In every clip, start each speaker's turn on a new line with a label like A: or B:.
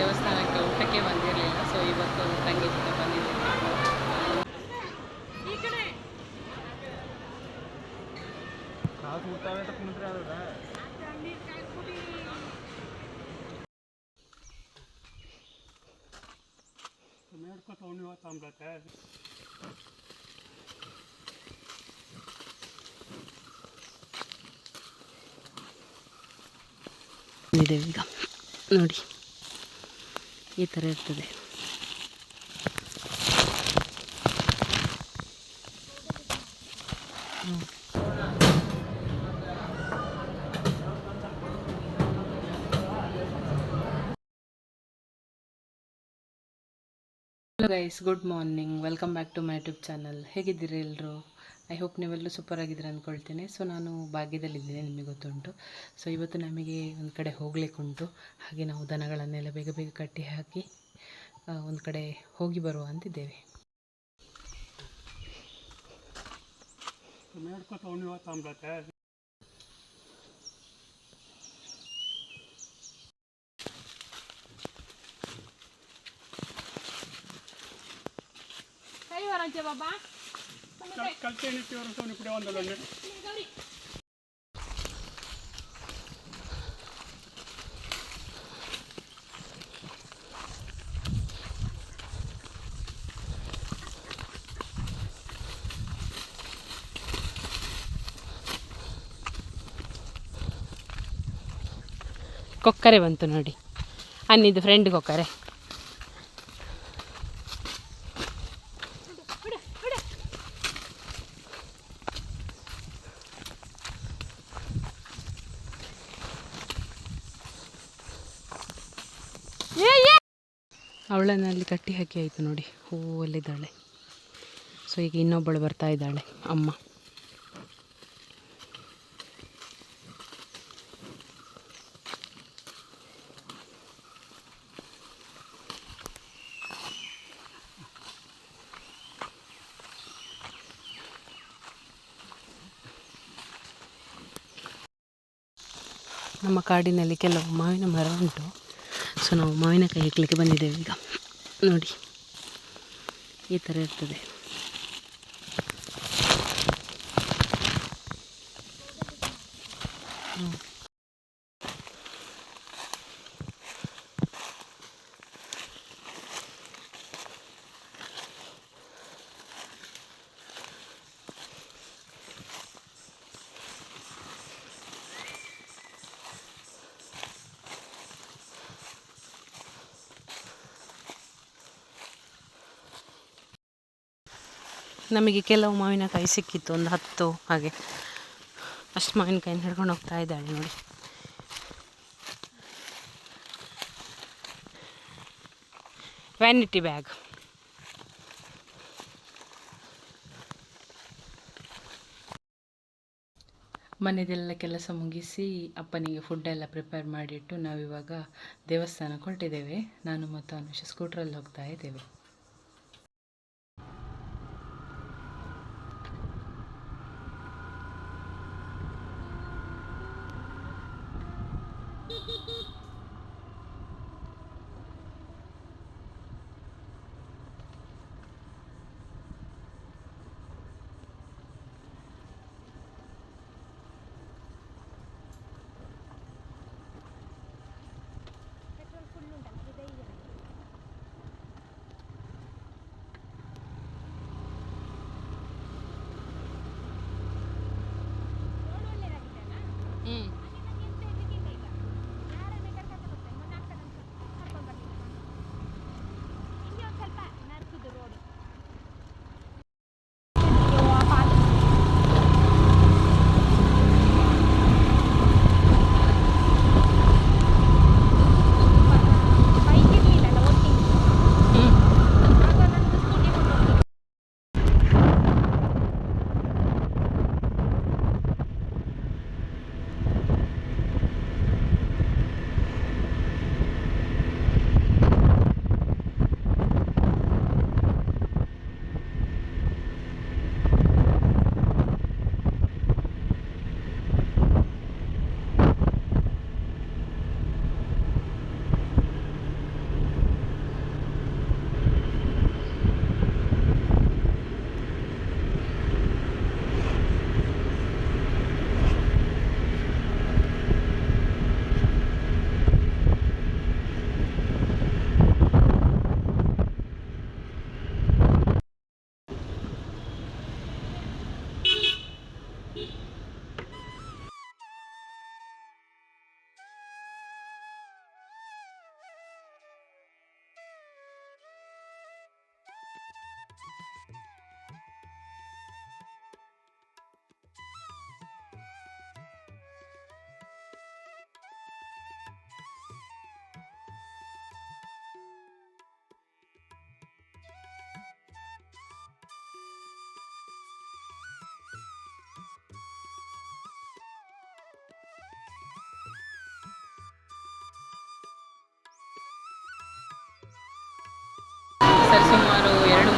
A: ದೇವಸ್ಥಾನಕ್ಕೆ ಊಟಕ್ಕೆ ಬಂದಿರಲಿಲ್ಲ. ಸೊ ಇವತ್ತು ತಂಗಿ ಜೊತೆ ಬಂದಿದ್ದೀನಿ. ಈಗ ನೋಡಿ ಈ ಥರ ಇರ್ತದೆ. Hello guys, good morning, welcome back to my YouTube channel. ಹೇಗಿದ್ದೀರಿ ಎಲ್ಲರೂ? ಐ ಹೋಪ್ ನೀವೆಲ್ಲರೂ ಸೂಪರ್ ಆಗಿದ್ದೀರ ಅಂದ್ಕೊಳ್ತೇನೆ. ಸೊ ನಾನು ಭಾಗ್ಯದಲ್ಲಿದ್ದೇನೆ, ನಿಮಗೆ ಗೊತ್ತುಂಟು. ಸೊ ಇವತ್ತು ನಮಗೆ ಒಂದು ಕಡೆ ಹೋಗಲಿಕ್ಕುಂಟು. ಹಾಗೆ ನಾವು ದನಗಳನ್ನೆಲ್ಲ ಬೇಗ ಬೇಗ ಕಟ್ಟಿ ಹಾಕಿ ಒಂದು ಕಡೆ ಹೋಗಿ ಬರುವ ಅಂತಿದ್ದೇವೆ. बाबा ಕೊಕ್ಕರೆ ಬಂತು ನೋಡಿ, ಅನ್ನಿದ್ದು ಫ್ರೆಂಡ್ ಕೊಕ್ಕರೆ. ಅವಳನ್ನಲ್ಲಿ ಕಟ್ಟಿ ಹಾಕಿ ಆಯಿತು ನೋಡಿ, ಹೂವಲ್ಲಿದ್ದಾಳೆ. ಸೊ ಈಗ ಇನ್ನೊಬ್ಬಳು ಬರ್ತಾ ಇದ್ದಾಳೆ, ಅಮ್ಮ. ನಮ್ಮ ಕಾಡಿನಲ್ಲಿ ಕೆಲವು ಮಾವಿನ ಮರ ಉಂಟು. ಸೊ ನಾವು ಮಾವಿನಕಾಯಿ ಹೆಕ್ಲಿಕ್ಕೆ ಬಂದಿದ್ದೇವೆ ಈಗ. ನೋಡಿ ಈ ಥರ ಇರ್ತದೆ. ನಮಗೆ ಕೆಲವು ಮಾವಿನಕಾಯಿ ಸಿಕ್ಕಿತ್ತು, ಒಂದು 10 ಹಾಗೆ. ಅಷ್ಟು ಮಾವಿನಕಾಯಿನ ಹಿಡ್ಕೊಂಡು ಹೋಗ್ತಾ ಇದ್ದಾಳೆ ನೋಡಿ. Vanity bag. ಮನೆಯದೆಲ್ಲ ಕೆಲಸ ಮುಗಿಸಿ ಅಪ್ಪನಿಗೆ ಫುಡ್ಡೆಲ್ಲ ಪ್ರಿಪೇರ್ ಮಾಡಿಟ್ಟು ನಾವಿವಾಗ ದೇವಸ್ಥಾನಕ್ಕೆ ಹೊರಟಿದ್ದೇವೆ. ನಾನು ಮತ್ತು ಅನುಷ ಸ್ಕೂಟ್ರಲ್ಲಿ ಹೋಗ್ತಾ ಇದ್ದೇವೆ.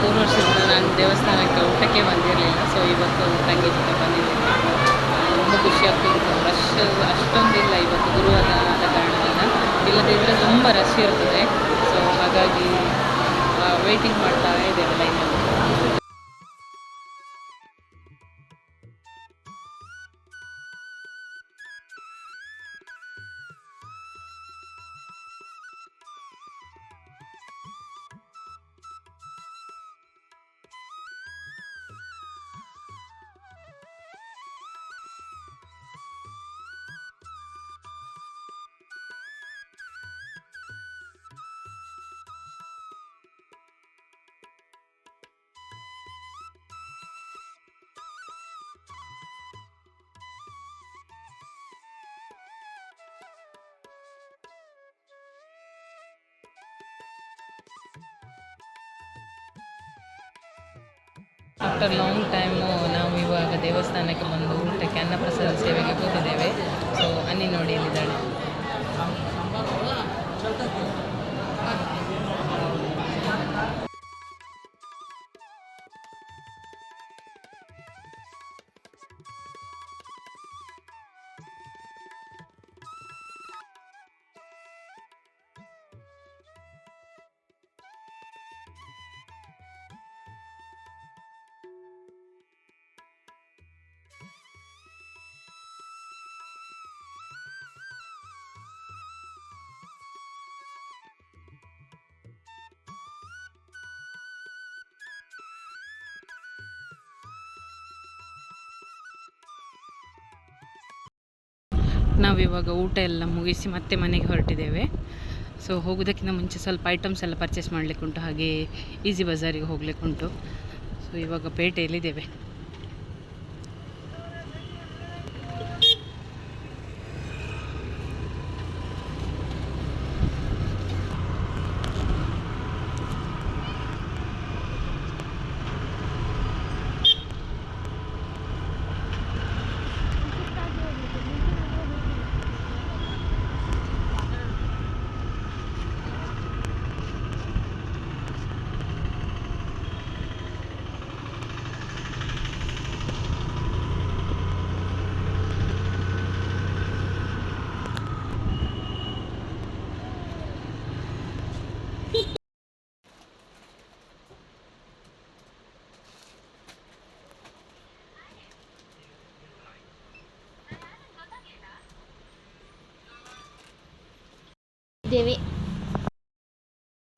A: 3 ವರ್ಷದಿಂದ ನಾನು ದೇವಸ್ಥಾನಕ್ಕೆ ಊಟಕ್ಕೆ ಬಂದಿರಲಿಲ್ಲ. ಸೊ ಇವತ್ತು ತಂಗಿ ಜೊತೆ ಬಂದಿದ್ದೀನಿ. ತುಂಬ ಖುಷಿ ಆಗ್ತಿತ್ತು. ರಶ್ ಅಷ್ಟೊಂದಿಲ್ಲ ಇವತ್ತು ಗುರುವಾರ ಆದ ಕಾರಣದಿಂದ, ಇಲ್ಲದಿದ್ದರೆ ತುಂಬ ರಶ್ ಇರ್ತದೆ. ಸೊ ಹಾಗಾಗಿ ವೆಯ್ಟಿಂಗ್ ಮಾಡ್ತಾ ಇದ್ದೇವೆ ಲೈನಲ್ಲಿ. ಆಫ್ಟರ್ ಲಾಂಗ್ ಟೈಮು ನಾವು ಇವಾಗ ದೇವಸ್ಥಾನಕ್ಕೆ ಬಂದು ಊಟಕ್ಕೆ ಅನ್ನಪ್ರಸಾದ ಸೇವೆಗೆ ಕೂತಿದ್ದೇವೆ. ಸೊ ಅನ್ನಿ ನೋಡಿ ಎಲ್ಲಿದ್ದಾಳೆ. ನಾವಿವಾಗ ಊಟ ಎಲ್ಲ ಮುಗಿಸಿ ಮತ್ತೆ ಮನೆಗೆ ಹೊರಟಿದ್ದೇವೆ. ಸೊ ಹೋಗೋದಕ್ಕಿಂತ ಮುಂಚೆ ಸ್ವಲ್ಪ ಐಟಮ್ಸ್ ಎಲ್ಲ ಪರ್ಚೇಸ್ ಮಾಡಲಿಕ್ಕುಂಟು, ಹಾಗೆ ಈಸಿ ಬಜಾರಿಗೆ ಹೋಗಲಿಕ್ಕುಂಟು. ಸೊ ಇವಾಗ ಪೇಟೆಯಲ್ಲಿದ್ದೇವೆ.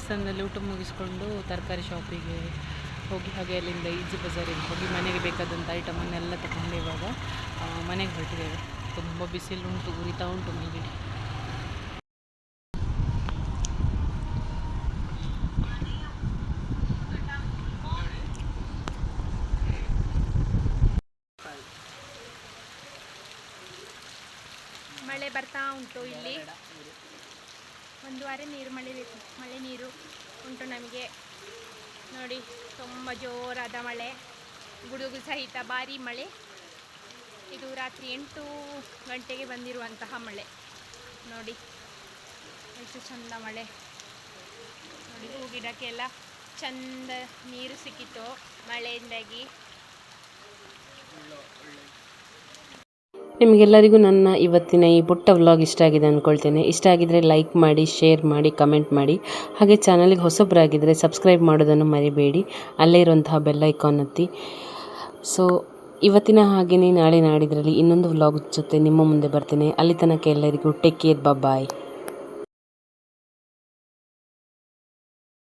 A: ದೇವಸ್ಥಾನದಲ್ಲಿ ಊಟ ಮುಗಿಸ್ಕೊಂಡು ತರಕಾರಿ ಶಾಪಿಗೆ ಹೋಗಿ ಹಾಗೆ ಅಲ್ಲಿಂದ ಈಜಿ ಬಜಾರಿಗೆ ಹೋಗಿ ಮನೆಗೆ ಬೇಕಾದಂಥ ಐಟಮನ್ನೆಲ್ಲ ತಗೊಂಡು ಇವಾಗ ಮನೆಗೆ ಹೊರಟಿದ್ದೇವೆ. ತುಂಬ ಬಿಸಿಲು ಉಂಟು, ಉರಿತಾ ಉಂಟು ಮೇಲ್ಗಡೆ.
B: ಮಳೆ ಬರ್ತಾ ಉಂಟು. ಇಲ್ಲಿ ಒಂದು ವಾರ ಮಳೆ ನೀರು ಉಂಟು ನಮಗೆ. ನೋಡಿ, ತುಂಬ ಜೋರಾದ ಮಳೆ, ಗುಡುಗು ಸಹಿತ ಭಾರಿ ಮಳೆ. ಇದು ರಾತ್ರಿ 8 ಗಂಟೆಗೆ ಬಂದಿರುವಂತಹ ಮಳೆ. ನೋಡಿ ಎಷ್ಟು ಚಂದ ಮಳೆ. ನೋಡಿ, ಹೂ ಗಿಡಕ್ಕೆಲ್ಲ ಚಂದ ನೀರು ಸಿಕ್ಕಿತು ಮಳೆಯಿಂದಾಗಿ.
A: ನಿಮಗೆಲ್ಲರಿಗೂ ನನ್ನ ಇವತ್ತಿನ ಈ ಪುಟ್ಟ ವ್ಲಾಗ್ ಇಷ್ಟ ಆಗಿದೆ ಅಂದ್ಕೊಳ್ತೇನೆ. ಇಷ್ಟ ಆಗಿದರೆ ಲೈಕ್ ಮಾಡಿ, ಶೇರ್ ಮಾಡಿ, ಕಮೆಂಟ್ ಮಾಡಿ. ಹಾಗೆ ಚಾನಲ್ಗೆ ಹೊಸಬರಾಗಿದ್ದರೆ ಸಬ್ಸ್ಕ್ರೈಬ್ ಮಾಡೋದನ್ನು ಮರಿಬೇಡಿ. ಅಲ್ಲೇ ಇರುವಂತಹ ಬೆಲ್ ಐಕಾನ್ ಒತ್ತಿ. ಸೊ ಇವತ್ತಿನ ಹಾಗೆಯೇ ನಾಳೆ ನಾಡಿದ್ರಲ್ಲಿ ಇನ್ನೊಂದು ವ್ಲಾಗ್ ಜೊತೆ ನಿಮ್ಮ ಮುಂದೆ ಬರ್ತೇನೆ. ಅಲ್ಲಿ ತನಕ ಎಲ್ಲರಿಗೂ ಟೇಕ್ ಕೇರ್, ಬಾಯ್.